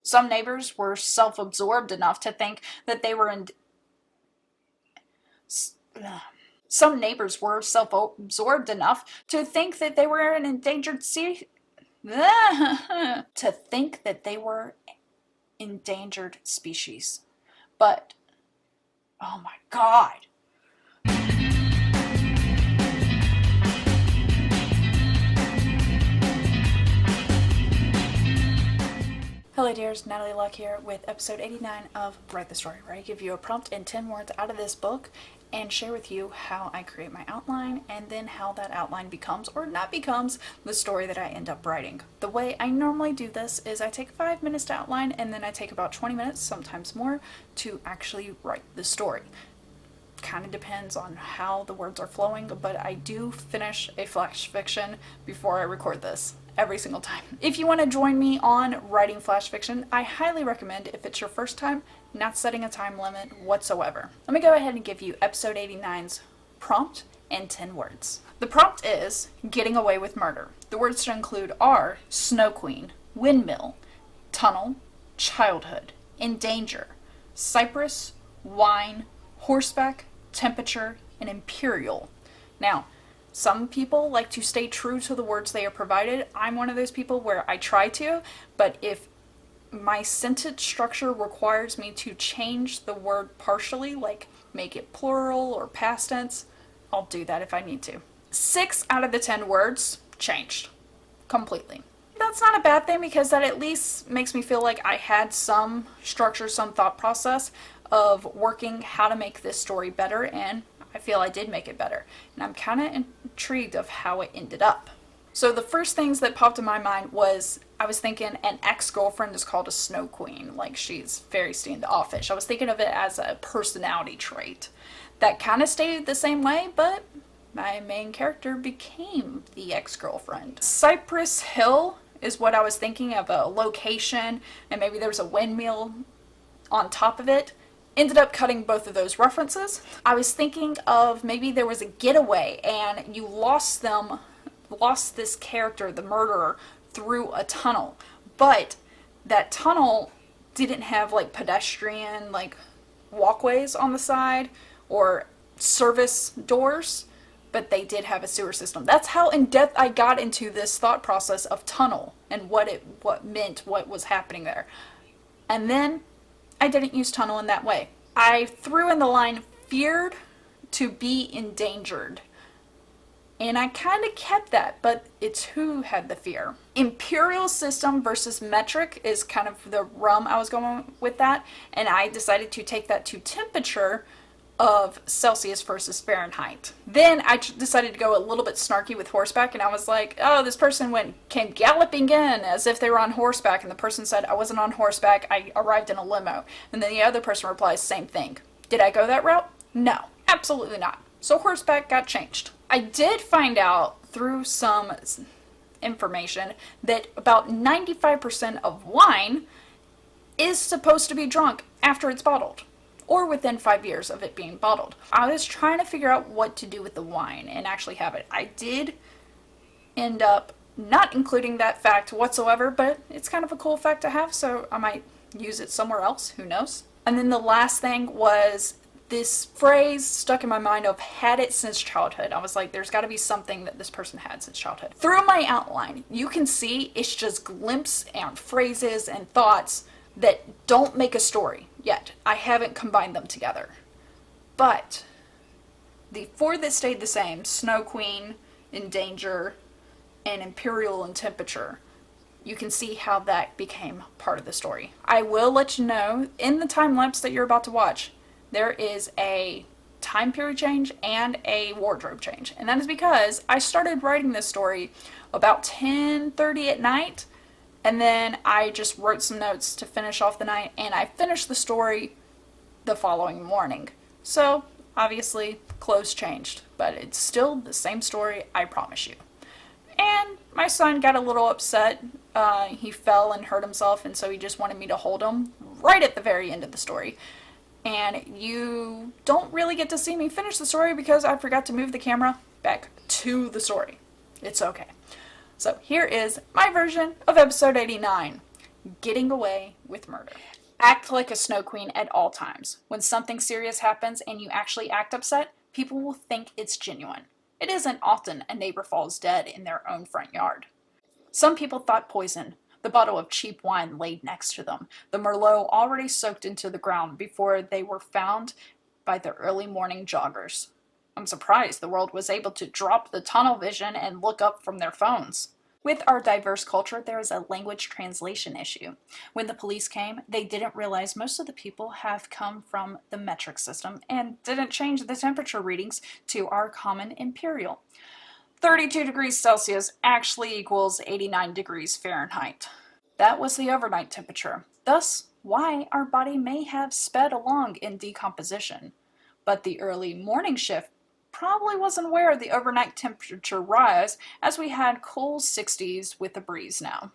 Some neighbors were self-absorbed enough to think that they were in. Some neighbors were self-absorbed enough to think that they were an endangered to think that they were endangered species. But oh my god. Hello dears, Natalie, Locke here with episode 89 of Write the Story, where I give you a prompt and 10 words out of this book and share with you how I create my outline and then how that outline becomes or not becomes the story that I end up writing. The way I normally do this is I take 5 minutes to outline and then I take about 20 minutes, sometimes more, to actually write the story. Kind of depends on how the words are flowing, but I do finish a flash fiction before I record this. Every single time. If you want to join me on writing flash fiction, I highly recommend, if it's your first time, not setting a time limit whatsoever. Let me go ahead and give you episode 89's prompt and 10 words. The prompt is getting away with murder. The words to include are Snow Queen, windmill, tunnel, childhood, in danger, cypress, wine, horseback, temperature, and imperial. Now, some people like to stay true to the words they are provided. I'm one of those people where I try to, but if my sentence structure requires me to change the word partially, like make it plural or past tense, I'll do that if I need to. 6 out of the 10 words changed completely. That's not a bad thing because that at least makes me feel like I had some structure, some thought process of working how to make this story better, and I feel I did make it better. And I'm kind of intrigued of how it ended up. So the first things that popped in my mind was, I was thinking an ex-girlfriend is called a Snow Queen, like she's very standoffish. I was thinking of it as a personality trait. That kind of stayed the same way, but my main character became the ex-girlfriend. Cypress Hill is what I was thinking of, a location, and maybe there's a windmill on top of it. Ended up cutting both of those references. I was thinking of maybe there was a getaway and you lost this character, the murderer, through a tunnel. But that tunnel didn't have like pedestrian like walkways on the side or service doors, but they did have a sewer system. That's how in depth I got into this thought process of tunnel and what meant, what was happening there. And then I didn't use tunnel in that way. I threw in the line feared to be endangered. And I kind of kept that, but it's who had the fear. Imperial system versus metric is kind of the realm I was going with that. And I decided to take that to temperature of Celsius versus Fahrenheit. Then I decided to go a little bit snarky with horseback, and I was like, oh, this person came galloping in as if they were on horseback, and the person said, I wasn't on horseback, I arrived in a limo. And then the other person replies, same thing. Did I go that route? No, absolutely not. So horseback got changed. I did find out through some information that about 95% of wine is supposed to be drunk after it's bottled, or within 5 years of it being bottled. I was trying to figure out what to do with the wine and actually have it. I did end up not including that fact whatsoever, but it's kind of a cool fact to have, so I might use it somewhere else, who knows. And then the last thing was this phrase stuck in my mind of had it since childhood. I was like, there's got to be something that this person had since childhood. Through my outline, you can see it's just glimpses and phrases and thoughts that don't make a story yet. I haven't combined them together. But the 4 that stayed the same, Snow Queen, in danger, and Imperial in temperature, you can see how that became part of the story. I will let you know, in the time lapse that you're about to watch, there is a time period change and a wardrobe change. And that is because I started writing this story about 10:30 at night, and then I just wrote some notes to finish off the night, and I finished the story the following morning. So, obviously, clothes changed, but it's still the same story, I promise you. And my son got a little upset. He fell and hurt himself, and so he just wanted me to hold him right at the very end of the story. And you don't really get to see me finish the story because I forgot to move the camera back to the story. It's okay. So here is my version of episode 89. Getting away with murder. Act like a snow queen at all times. When something serious happens and you actually act upset, people will think it's genuine. It isn't often a neighbor falls dead in their own front yard. Some people thought poison. The bottle of cheap wine laid next to them, the Merlot already soaked into the ground before they were found by the early morning joggers. I'm surprised the world was able to drop the tunnel vision and look up from their phones. With our diverse culture, there is a language translation issue. When the police came, they didn't realize most of the people have come from the metric system and didn't change the temperature readings to our common imperial. 32 degrees Celsius actually equals 89 degrees Fahrenheit. That was the overnight temperature, thus why our body may have sped along in decomposition. But the early morning shift probably wasn't aware of the overnight temperature rise, as we had cool 60s with a breeze now.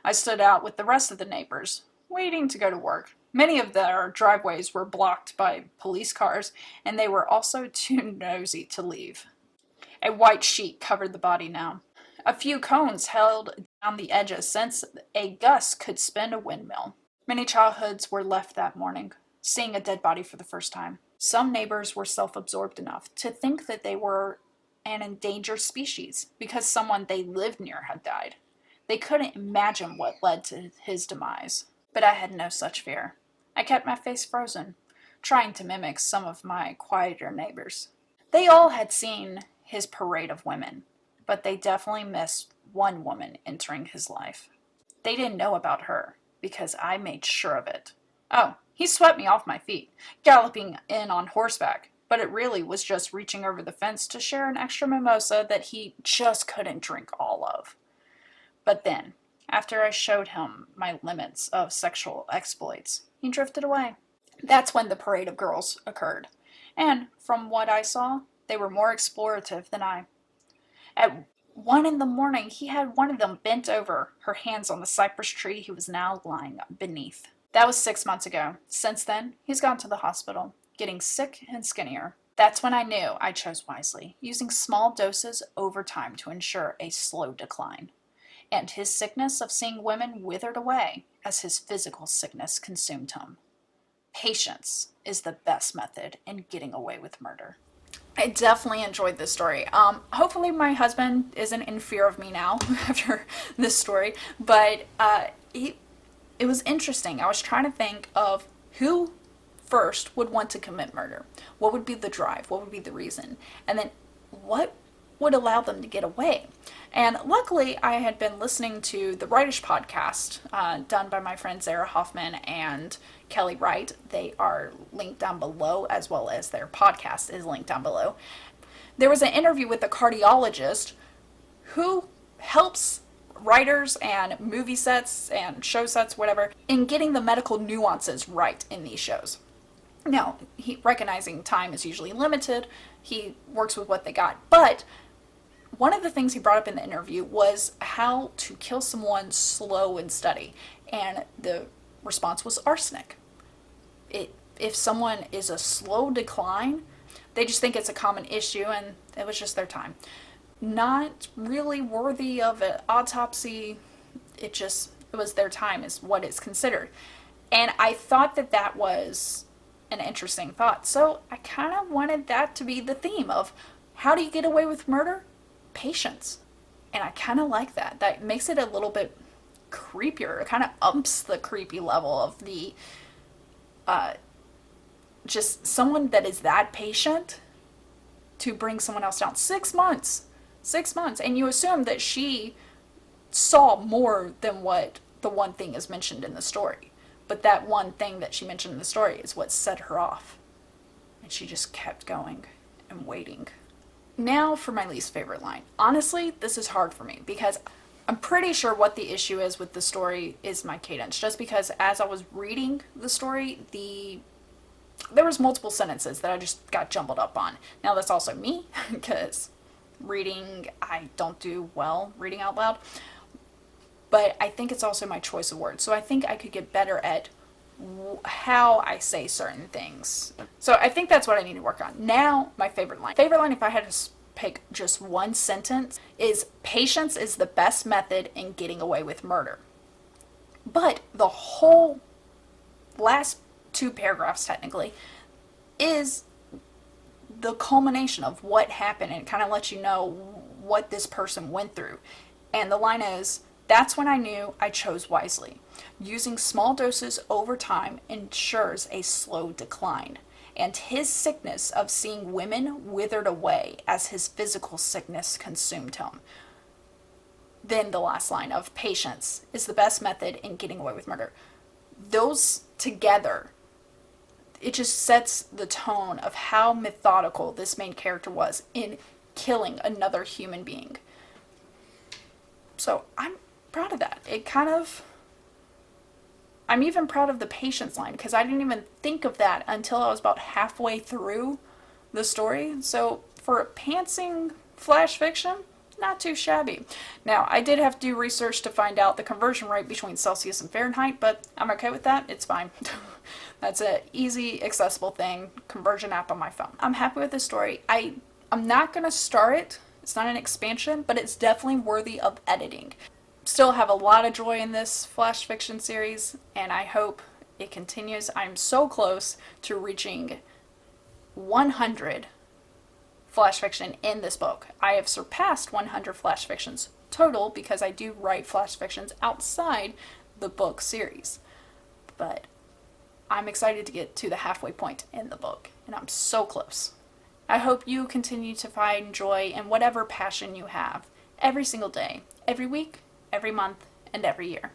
I stood out with the rest of the neighbors, waiting to go to work. Many of their driveways were blocked by police cars, and they were also too nosy to leave. A white sheet covered the body now. A few cones held down the edges, since a gust could spin a windmill. Many childhoods were left that morning, seeing a dead body for the first time. Some neighbors were self-absorbed enough to think that they were an endangered species because someone they lived near had died. They couldn't imagine what led to his demise. But I had no such fear. I kept my face frozen, trying to mimic some of my quieter neighbors. They all had seen his parade of women, but they definitely missed one woman entering his life. They didn't know about her, because I made sure of it. Oh, he swept me off my feet, galloping in on horseback, but it really was just reaching over the fence to share an extra mimosa that he just couldn't drink all of. But then, after I showed him my limits of sexual exploits, he drifted away. That's when the parade of girls occurred, and from what I saw, they were more explorative than I. At 1 in the morning, he had one of them bent over, her hands on the cypress tree he was now lying beneath. That was 6 months ago. Since then, he's gone to the hospital, getting sick and skinnier. That's when I knew I chose wisely, using small doses over time to ensure a slow decline. And his sickness of seeing women withered away as his physical sickness consumed him. Patience is the best method in getting away with murder. I definitely enjoyed this story. Hopefully my husband isn't in fear of me now after this story, but it was interesting. I was trying to think of who first would want to commit murder. What would be the drive? What would be the reason? And then what would allow them to get away? And luckily, I had been listening to the Writeish podcast done by my friends Sarah Hoffman and Kelly Wright. They are linked down below, as well as their podcast is linked down below. There was an interview with a cardiologist who helps writers and movie sets and show sets, whatever, in getting the medical nuances right in these shows. Now, recognizing time is usually limited, he works with what they got, but one of the things he brought up in the interview was how to kill someone slow and steady, and the response was arsenic. If someone is a slow decline, they just think it's a common issue and it was just their time. Not really worthy of an autopsy, it was their time is what is considered. And I thought that was an interesting thought. So I kind of wanted that to be the theme of how do you get away with murder? Patience. And I kind of like that. That makes it a little bit creepier. It kind of umps the creepy level of the just someone that is that patient to bring someone else down. 6 months. 6 months. And you assume that she saw more than what the one thing is mentioned in the story. But that one thing that she mentioned in the story is what set her off. And she just kept going and waiting. Now for my least favorite line. Honestly, this is hard for me because I'm pretty sure what the issue is with the story is my cadence. Just because as I was reading the story, there was multiple sentences that I just got jumbled up on. Now that's also me because reading, I don't do well reading out loud. But I think it's also my choice of words. So I think I could get better at how I say certain things. So I think that's what I need to work on. Now, my favorite line. Favorite line, if I had to pick just one sentence, is patience is the best method in getting away with murder. But the whole last two paragraphs, technically, is the culmination of what happened, and it kind of lets you know what this person went through. And the line is, "That's when I knew I chose wisely. Using small doses over time ensures a slow decline. And his sickness of seeing women withered away as his physical sickness consumed him." Then the last line of "Patience is the best method in getting away with murder." Those together, it just sets the tone of how methodical this main character was in killing another human being. So I'm proud of that. I'm even proud of the patience line, because I didn't even think of that until I was about halfway through the story. So for a pantsing flash fiction, not too shabby. Now, I did have to do research to find out the conversion rate between Celsius and Fahrenheit, but I'm okay with that. It's fine. That's an easy, accessible thing, conversion app on my phone. I'm happy with this story. I'm not going to start it. It's not an expansion, but it's definitely worthy of editing. Still have a lot of joy in this flash fiction series, and I hope it continues. I'm so close to reaching 100 flash fiction in this book. I have surpassed 100 flash fictions total, because I do write flash fictions outside the book series. But I'm excited to get to the halfway point in the book, and I'm so close. I hope you continue to find joy in whatever passion you have every single day, every week, every month, and every year.